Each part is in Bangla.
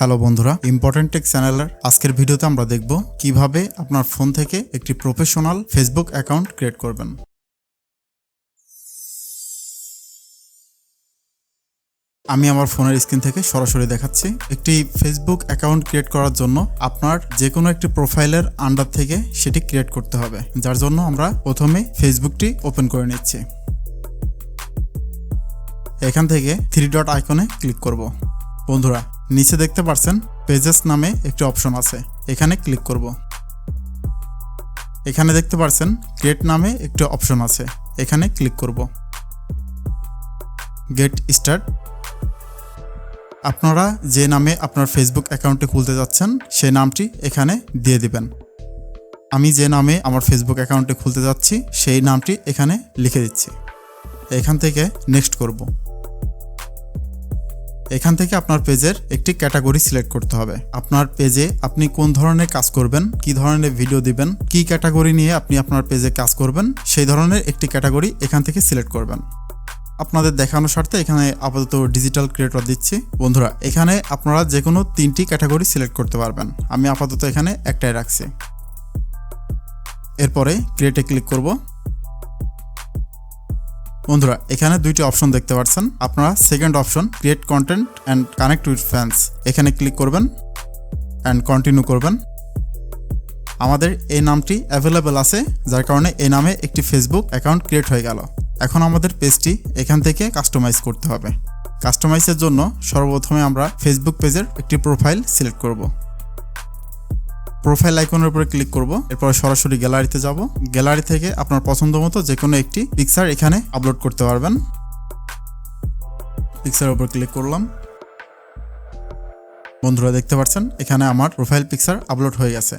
হ্যালো বন্ধুরা, ইম্পর্টেন্ট টেক চ্যানেলের আজকের ভিডিওতে আমরা দেখব কিভাবে আপনার ফোন থেকে একটি প্রফেশনাল ফেসবুক অ্যাকাউন্ট ক্রিয়েট করবেন। আমি আমার ফোনের স্ক্রিন থেকে সরাসরি দেখাচ্ছি। একটি ফেসবুক অ্যাকাউন্ট ক্রিয়েট করার জন্য আপনার যে কোনো একটি প্রোফাইলের আন্ডার থেকে সেটি ক্রিয়েট করতে হবে, যার জন্য আমরা প্রথমে ফেসবুকটি ওপেন করে নিচ্ছি। এখান থেকে থ্রি ডট আইকনে ক্লিক করব। বন্ধুরা, নিচে দেখতে পাচ্ছেন পেজেস নামে একটি অপশন আছে, এখানে ক্লিক করব। এখানে দেখতে পাচ্ছেন ক্রিয়েট নামে একটি অপশন আছে, এখানে ক্লিক করব। Get start. আপনারা যে নামে আপনার ফেসবুক অ্যাকাউন্টটি খুলতে যাচ্ছেন সেই নামটি এখানে দিয়ে দিবেন। আমি যে নামে আমার ফেসবুক অ্যাকাউন্টটি খুলতে যাচ্ছি সেই নামটি এখানে লিখে দিচ্ছি। এখান থেকে নেক্সট করব। এখান থেকে আপনার পেজের একটি ক্যাটাগরি সিলেক্ট করতে হবে। আপনার পেজে আপনি কোন ধরনের কাজ করবেন, কি ধরনের ভিডিও দিবেন, কি ক্যাটাগরি নিয়ে আপনি আপনার পেজে কাজ করবেন, সেই ধরনের একটি ক্যাটাগরি এখান থেকে সিলেক্ট করবেন। আপনাদের দেখানোর স্বার্থে এখানে আপাতত ডিজিটাল ক্রিয়েটর দিচ্ছি। বন্ধুরা, এখানে আপনারা যে কোনো 3টি ক্যাটাগরি সিলেক্ট করতে পারবেন, আমি আপাতত এখানে একটাই রাখছি। এরপরে ক্রিয়েটে ক্লিক করব। বন্ধুরা, এখানে 2টি অপশন দেখতে পাচ্ছেন। আপনারা second option create content and connect with fans, এখানে ক্লিক করবেন অ্যান্ড কন্টিনিউ করবেন। আমাদের এই নামটি অ্যাভেলেবেল আছে, যার কারণে এই নামে একটি ফেসবুক অ্যাকাউন্ট ক্রিয়েট হয়ে গেল। এখন আমাদের পেজটি এখান থেকে কাস্টমাইজ করতে হবে। কাস্টমাইজের জন্য সর্বপ্রথমে আমরা ফেসবুক পেজের একটি প্রোফাইল সিলেক্ট করব। প্রোফাইল আইকনের উপরে ক্লিক করব। এরপর সরাসরি গ্যালারিতে যাব। গ্যালারি থেকে আপনার পছন্দ মতো যে কোনো একটি পিকচার এখানে আপলোড করতে পারবেন। পিকচারের উপর ক্লিক করলাম। বন্ধুরা, দেখতে পাচ্ছেন এখানে আমার প্রোফাইল পিকচার আপলোড হয়ে গেছে।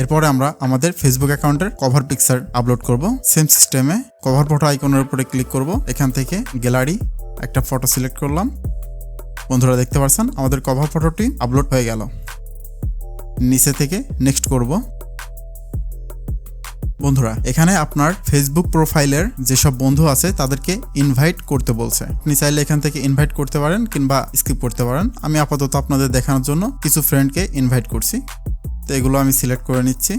এরপরে আমরা আমাদের ফেসবুক অ্যাকাউন্টের কভার পিকচার আপলোড করব। সেম সিস্টেমে কভার ফটো আইকনের উপরে ক্লিক করব। এখান থেকে গ্যালারি একটা ফটো সিলেক্ট করলাম। বন্ধুরা, দেখতে পাচ্ছেন আমাদের কভার ফটোটি আপলোড হয়ে গেল। নিচে থেকে নেক্সট করব। বন্ধুরা, এখানে আপনার ফেসবুক প্রোফাইলের যেসব বন্ধু আছে তাদেরকে ইনভাইট করতে বলছে। আপনি চাইলে এখান থেকে ইনভাইট করতে পারেন কিংবা স্কিপ করতে পারেন। আমি আপাতত আপনাদের দেখানোর জন্য কিছু ফ্রেন্ডকে ইনভাইট করছি, তো এগুলো আমি সিলেক্ট করে নিচ্ছি।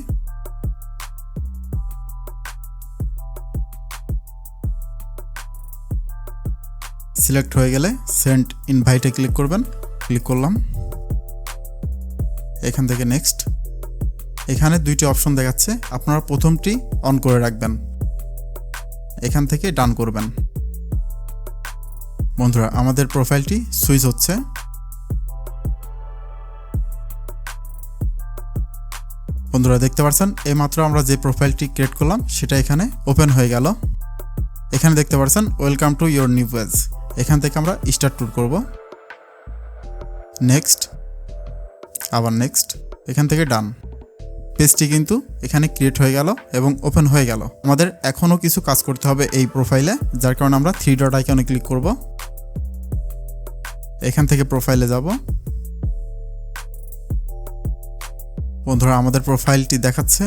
সিলেক্ট হয়ে গেলে সেন্ড ইনভাইটে ক্লিক করবেন। ক্লিক করলাম। এখান থেকে নেক্সট। এখানে 2টি অপশন দেখাচ্ছে, আপনারা প্রথমটি অন করে রাখবেন। এখান থেকে ডান করবেন। বন্ধুরা, আমাদের প্রোফাইলটি সুইচ হচ্ছে। বন্ধুরা, দেখতে পাচ্ছেন এইমাত্র আমরা যে প্রোফাইলটি ক্রিয়েট করলাম সেটা এখানে ওপেন হয়ে গেল। এখানে দেখতে পাচ্ছেন welcome to your new page. এখান থেকে আমরা স্টার্ট ট্যুর করব। নেক্সট, আবার নেক্সট। এখান থেকে ডান। পেজটি কিন্তু এখানে ক্রিয়েট হয়ে গেল এবং ওপেন হয়ে গেল। আমাদের এখনও কিছু কাজ করতে হবে এই প্রোফাইলে, যার কারণে আমরা থ্রি ডট আইকনে ক্লিক করব। এখান থেকে প্রোফাইলে যাব। বন্ধুরা, আমাদের প্রোফাইলটি দেখাচ্ছে।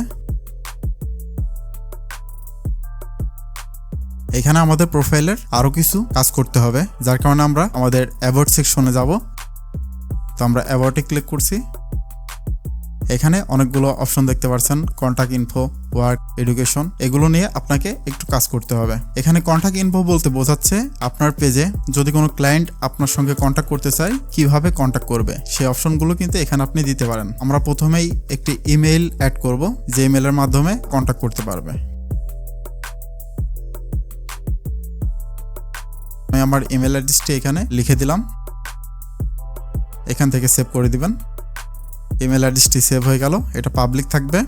এখানে আমাদের প্রোফাইলের আরও কিছু কাজ করতে হবে, যার কারণে আমরা আমাদের অ্যাবাউট সেকশনে যাব। তো আমরা অ্যাবাউটে ক্লিক করছি। এখানে অনেকগুলো অপশন দেখতে পাচ্ছেন, কন্ট্যাক্ট ইনফো, ওয়ার্ক, এডুকেশন, এগুলো নিয়ে আপনাকে একটু কাজ করতে হবে। এখানে কন্ট্যাক্ট ইনফো বলতে বোঝাচ্ছে আপনার পেজে যদি কোনো ক্লায়েন্ট আপনার সঙ্গে কন্ট্যাক্ট করতে চায় কিভাবে কন্ট্যাক্ট করবে, সেই অপশনগুলো কিন্তু এখানে আপনি দিতে পারেন। আমরা প্রথমেই একটি ইমেইল অ্যাড করব, যে ইমেইলের মাধ্যমে কন্ট্যাক্ট করতে পারবে। আমি আমার ইমেল অ্যাড্রেসটি এখানে লিখে দিলাম। এখান থেকে সেভ করে দিবেন। ইমেল অ্যাড্রেসটি সেভ হয়ে গেল, এটা পাবলিক থাকবে।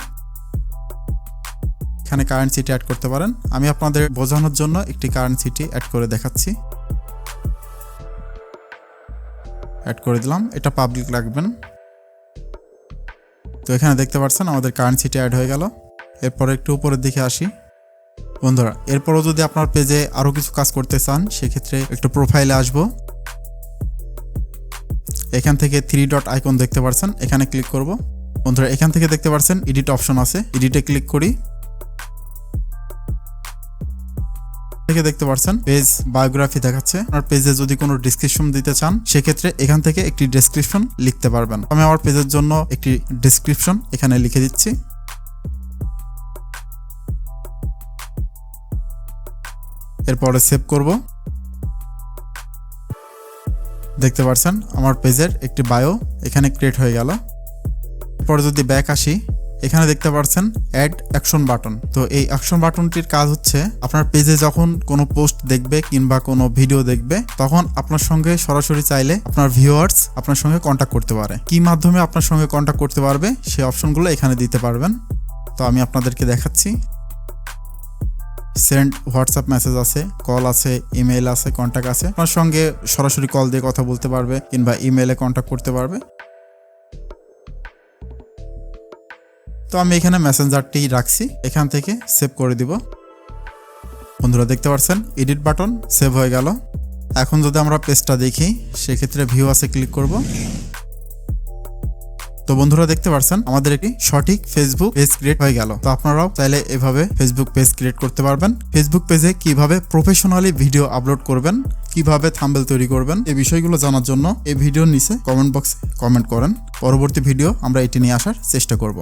এখানে কারেন্সিটি অ্যাড করতে পারেন। আমি আপনাদের বোঝানোর জন্য একটি কারেন্সিটি অ্যাড করে দেখাচ্ছি। অ্যাড করে দিলাম, এটা পাবলিক রাখবেন। তো এখানে দেখতে পাচ্ছেন আমাদের কারেন্সিটি অ্যাড হয়ে গেল। এরপর একটু উপরের দিকে আসি। বন্ধুরা, এরপরও যদি আপনার পেজে আরও কিছু কাজ করতে চান সেক্ষেত্রে একটু প্রোফাইলে আসবো। এখান থেকে থ্রি ডট আইকন দেখতে পাচ্ছেন, এখানে ক্লিক করব। বন্ধুরা, এখান থেকে দেখতে পাচ্ছেন এডিট অপশন আছে, এডিটে ক্লিক করি। থেকে দেখতে পাচ্ছেন পেজ বায়োগ্রাফি দেখাচ্ছে। আপনার পেজে যদি কোনো ডেসক্রিপশন দিতে চান সেক্ষেত্রে এখান থেকে একটি ডেসক্রিপশন লিখতে পারবেন। আমি আমার পেজের জন্য একটি ডেসক্রিপশন এখানে লিখে দিচ্ছি। এরপরে সেভ করব। দেখতে পাচ্ছেন আমার পেজের একটি বায়ো এখানে ক্রিয়েট হয়ে গেল। এরপরে যদি ব্যাক আসি, এখানে দেখতে পাচ্ছেন অ্যাড অ্যাকশন বাটন। তো এই অ্যাকশন বাটনটির কাজ হচ্ছে আপনার পেজে যখন কোনো পোস্ট দেখবে কিংবা কোনো ভিডিও দেখবে তখন আপনার সঙ্গে সরাসরি চাইলে আপনার ভিউয়ার্স আপনার সঙ্গে কন্ট্যাক্ট করতে পারে। কি মাধ্যমে আপনার সঙ্গে কন্ট্যাক্ট করতে পারবে সেই অপশনগুলো এখানে দিতে পারবেন। তো আমি আপনাদেরকে দেখাচ্ছি। সেন্ড হোয়াটসঅ্যাপ মেসেজ আছে, কল আছে, ইমেল আছে, কন্ট্যাক্ট আছে। আপনার সঙ্গে সরাসরি কল দিয়ে কথা বলতে পারবে কিংবা ইমেলে কন্ট্যাক্ট করতে পারবে। তো আমি এখানে মেসেঞ্জারটি রাখছি, এখান থেকে সেভ করে দিব। বন্ধুরা দেখতে পাচ্ছেন এডিট বাটন সেভ হয়ে গেল। এখন যদি আমরা পেজটা দেখি সেক্ষেত্রে ভিউ আছে ক্লিক করব। তো বন্ধুরা দেখতে পাচ্ছেন আমাদের একটি সঠিক ফেসবুক পেজ ক্রিয়েট হয়ে গেল। তো আপনারাও চাইলে এভাবে ফেসবুক পেজ ক্রিয়েট করতে পারবেন। ফেসবুক পেজে কিভাবে প্রফেশনালি ভিডিও আপলোড করবেন, কিভাবে থাম্বনেল তৈরি করবেন, এই বিষয়গুলো জানার জন্য এই ভিডিওর নিচে কমেন্ট বক্সে কমেন্ট করেন। পরবর্তী ভিডিও আমরা এটি নিয়ে আসার চেষ্টা করব।